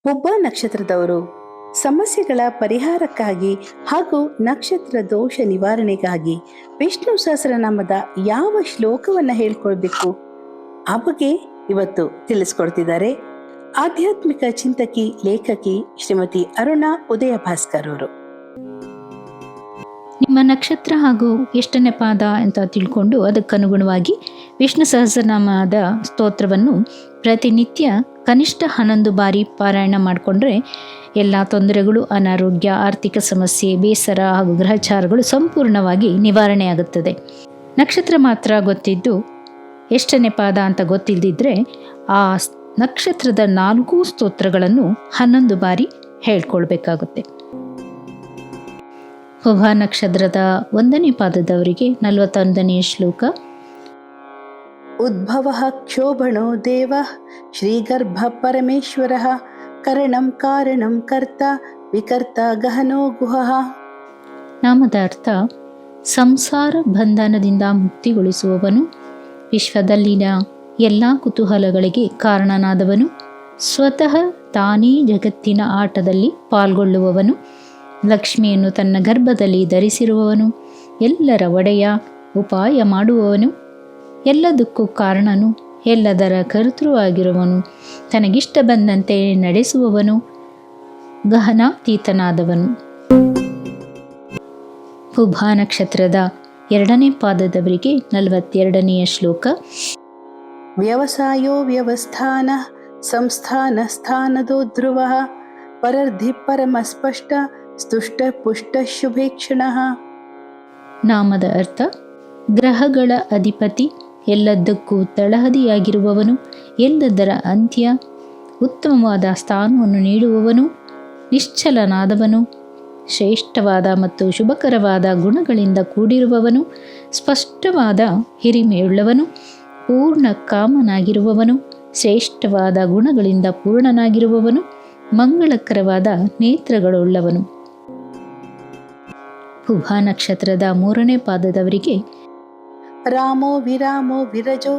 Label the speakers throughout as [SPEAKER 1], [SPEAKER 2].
[SPEAKER 1] ಒಬ್ಬ ನಕ್ಷತ್ರದವರು ಸಮಸ್ಯೆಗಳ ಪರಿಹಾರಕ್ಕಾಗಿ ಹಾಗೂ ನಕ್ಷತ್ರ ದೋಷ ನಿವಾರಣೆಗಾಗಿ ವಿಷ್ಣು ಸಹಸ್ರನಾಮದ ಯಾವ ಶ್ಲೋಕವನ್ನ ಹೇಳ್ಕೊಳ್ಬೇಕು ಆ ಬಗ್ಗೆ ಇವತ್ತು ತಿಳಿಸ್ಕೊಡ್ತಿದ್ದಾರೆ ಆಧ್ಯಾತ್ಮಿಕ ಚಿಂತಕಿ ಲೇಖಕಿ ಶ್ರೀಮತಿ ಅರುಣಾ ಉದಯ ಭಾಸ್ಕರ್ ಅವರು.
[SPEAKER 2] ನಿಮ್ಮ ನಕ್ಷತ್ರ ಹಾಗೂ ಎಷ್ಟನೇ ಪಾದ ಅಂತ ತಿಳ್ಕೊಂಡು ಅದಕ್ಕನುಗುಣವಾಗಿ ವಿಷ್ಣು ಸಹಸ್ರನಾಮದ ಸ್ತೋತ್ರವನ್ನು ಪ್ರತಿನಿತ್ಯ ಕನಿಷ್ಠ 11 ಬಾರಿ ಪಾರಾಯಣ ಮಾಡಿಕೊಂಡ್ರೆ ಎಲ್ಲ ತೊಂದರೆಗಳು, ಅನಾರೋಗ್ಯ, ಆರ್ಥಿಕ ಸಮಸ್ಯೆ, ಬೇಸರ ಹಾಗೂ ಗ್ರಹಚಾರಗಳು ಸಂಪೂರ್ಣವಾಗಿ ನಿವಾರಣೆಯಾಗುತ್ತದೆ. ನಕ್ಷತ್ರ ಮಾತ್ರ ಗೊತ್ತಿದ್ದು ಎಷ್ಟನೇ ಪಾದ ಅಂತ ಗೊತ್ತಿಲ್ಲದಿದ್ದರೆ ಆ ನಕ್ಷತ್ರದ 4 ಸ್ತೋತ್ರಗಳನ್ನು 11 ಬಾರಿ ಹೇಳ್ಕೊಳ್ಬೇಕಾಗುತ್ತೆ. ಪುಭ ನಕ್ಷತ್ರದ 1ನೇ ಪಾದದವರಿಗೆ 41ನೇ ಶ್ಲೋಕ.
[SPEAKER 1] ಉದ್ಭವ ಕ್ಷೋಭಣೋ ದೇವ ಶ್ರೀಗರ್ಭ ಪರಮೇಶ್ವರ ಕರಣಂ ಕಾರಣಂ ಕರ್ತ ವಿಕರ್ತ ಗಹನೋ ಗುಹಃ.
[SPEAKER 2] ನಾಮದ ಅರ್ಥ ಸಂಸಾರ ಬಂಧನದಿಂದ ಮುಕ್ತಿಗೊಳಿಸುವವನು, ವಿಶ್ವದಲ್ಲಿನ ಎಲ್ಲ ಕುತೂಹಲಗಳಿಗೆ ಕಾರಣನಾದವನು, ಸ್ವತಃ ತಾನೇ ಜಗತ್ತಿನ ಆಟದಲ್ಲಿ ಪಾಲ್ಗೊಳ್ಳುವವನು, ಲಕ್ಷ್ಮಿಯನ್ನು ತನ್ನ ಗರ್ಭದಲ್ಲಿ ಧರಿಸಿರುವವನು, ಎಲ್ಲರ ಒಡೆಯ, ಉಪಾಯ ಮಾಡುವವನು, ಎಲ್ಲದಕ್ಕೂ ಕಾರಣನು, ಎಲ್ಲದರ ಕರ್ತೃವಾಗಿರುವವನು, ತನಗಿಷ್ಟ ಬಂದಂತೆ ನಡೆಸುವವನು, ಗಹನಾತೀತನಾದವನು. ಪುಭ ನಕ್ಷತ್ರದ 2ನೇ ಪಾದದವರಿಗೆ 42ನೇ ಶ್ಲೋಕ.
[SPEAKER 1] ವ್ಯವಸಾಯೋ ವ್ಯವಸ್ಥಾನ ಸಂಸ್ಥಾನ ಸ್ಥಾನದೋ ಧ್ರುವ ಪರರ್ಧಿ ಪರಮ ಸ್ಪಷ್ಟ ಸ್ತುಷ್ಟ ಪುಷ್ಟ ಶುಭೇಕ್ಷಣಃ.
[SPEAKER 2] ನಾಮದ ಅರ್ಥ ಗ್ರಹಗಳ ಅಧಿಪತಿ, ಎಲ್ಲದಕ್ಕೂ ತಳಹದಿಯಾಗಿರುವವನು, ಎಲ್ಲದರ ಅಂತ್ಯ, ಉತ್ತಮವಾದ ಸ್ಥಾನವನ್ನು ನೀಡುವವನು, ನಿಶ್ಚಲನಾದವನು, ಶ್ರೇಷ್ಠವಾದ ಮತ್ತು ಶುಭಕರವಾದ ಗುಣಗಳಿಂದ ಕೂಡಿರುವವನು, ಸ್ಪಷ್ಟವಾದ ಹಿರಿಮೆಯುಳ್ಳವನು, ಪೂರ್ಣ ಕಾಮನಾಗಿರುವವನು, ಶ್ರೇಷ್ಠವಾದ ಗುಣಗಳಿಂದ ಪೂರ್ಣನಾಗಿರುವವನು, ಮಂಗಳಕರವಾದ ನೇತ್ರಗಳುಳ್ಳವನು. ಪುಭ ನಕ್ಷತ್ರದ 3ನೇ ಪಾದದವರಿಗೆ
[SPEAKER 1] ರಾಮೋ ವಿರಾಮೋ ವಿರಜೋ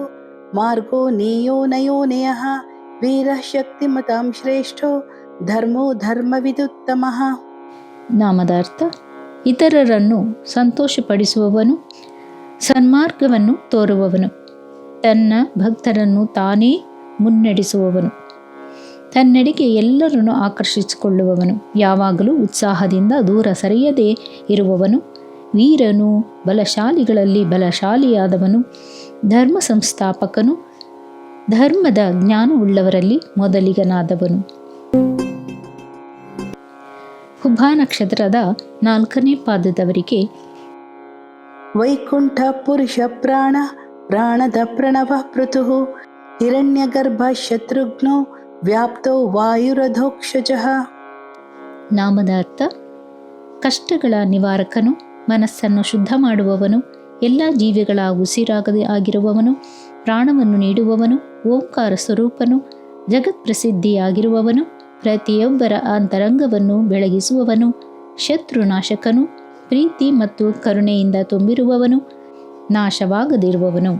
[SPEAKER 1] ಮಾರ್ಗೋ ನೇಯೋ ನಯೋನೇಯಃ ವೀರ ಶಕ್ತಿಮತಾಂ ಶ್ರೇಷ್ಠೋ ಧರ್ಮೋ ಧರ್ಮವಿದುತ್ತಮಃ.
[SPEAKER 2] ನಾಮದ ಅರ್ಥ ಇತರರನ್ನು ಸಂತೋಷಪಡಿಸುವವನು, ಸನ್ಮಾರ್ಗವನ್ನು ತೋರುವವನು, ತನ್ನ ಭಕ್ತರನ್ನು ತಾನೇ ಮುನ್ನಡೆಸುವವನು, ತನ್ನೆಡೆಗೆ ಎಲ್ಲರನ್ನು ಆಕರ್ಷಿಸಿಕೊಳ್ಳುವವನು, ಯಾವಾಗಲೂ ಉತ್ಸಾಹದಿಂದ ದೂರ ಸರಿಯದೇ ಇರುವವನು, ವೀರನು, ಬಲಶಾಲಿಗಳಲ್ಲಿ ಬಲಶಾಲಿಯಾದವನು, ಧರ್ಮ ಸಂಸ್ಥಾಪಕನು, ಧರ್ಮದ ಜ್ಞಾನವುಳ್ಳವರಲ್ಲಿ ಮೊದಲಿಗನಾದವನು. ಪುಭ ನಕ್ಷತ್ರದ 4ನೇ ಪಾದದವರಿಗೆ
[SPEAKER 1] ವೈಕುಂಠ ಪುರುಷ ಪ್ರಾಣ ಪ್ರಾಣದ ಪ್ರಣವ ಪೃಥು ಹಿರಣ್ಯ ಗರ್ಭ ಶತ್ರುಘ್ನೋ ವ್ಯಾಪ್ತೋ ವಾಯುರಧೋಕ್ಷಜಃ.
[SPEAKER 2] ನಾಮದ ಅರ್ಥ ಕಷ್ಟಗಳ ನಿವಾರಕನು, ಮನಸ್ಸನ್ನು ಶುದ್ಧ ಮಾಡುವವನು, ಎಲ್ಲ ಜೀವಿಗಳ ಉಸಿರಾಗದೆ ಆಗಿರುವವನು, ಪ್ರಾಣವನ್ನು ನೀಡುವವನು, ಓಂಕಾರ ಸ್ವರೂಪನು, ಜಗತ್ಪ್ರಸಿದ್ಧಿಯಾಗಿರುವವನು, ಪ್ರತಿಯೊಬ್ಬರ ಅಂತರಂಗವನ್ನು ಬೆಳಗಿಸುವವನು, ಶತ್ರುನಾಶಕನು, ಪ್ರೀತಿ ಮತ್ತು ಕರುಣೆಯಿಂದ ತುಂಬಿರುವವನು, ನಾಶವಾಗದಿರುವವನು.